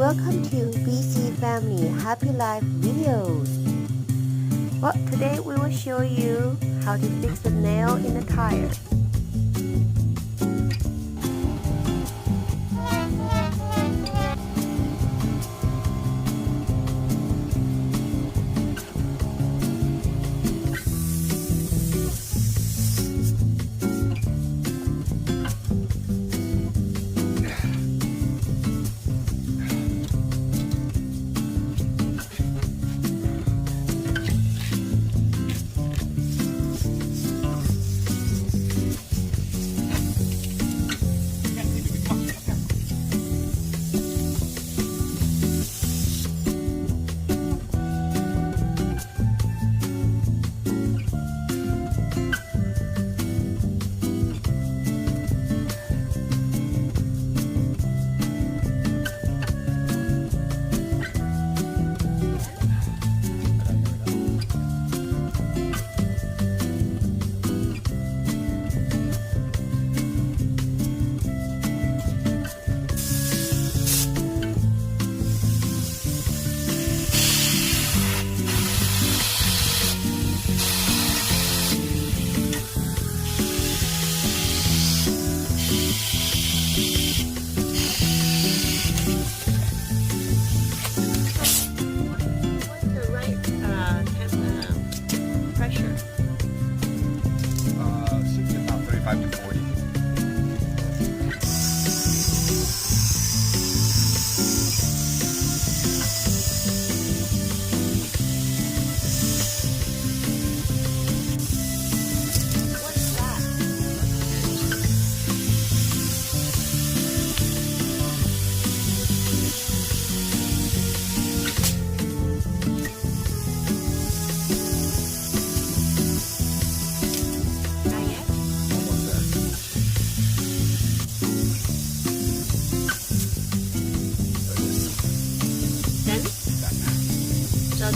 Welcome to BC Family Happy Life videos. Well, today we will show you how to fix the nail in the tire.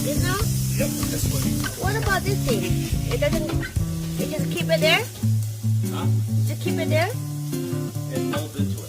This now? Yep, that's what he told. What about this thing? It doesn't. You just keep it there? Huh? Just keep it there? It molds into it.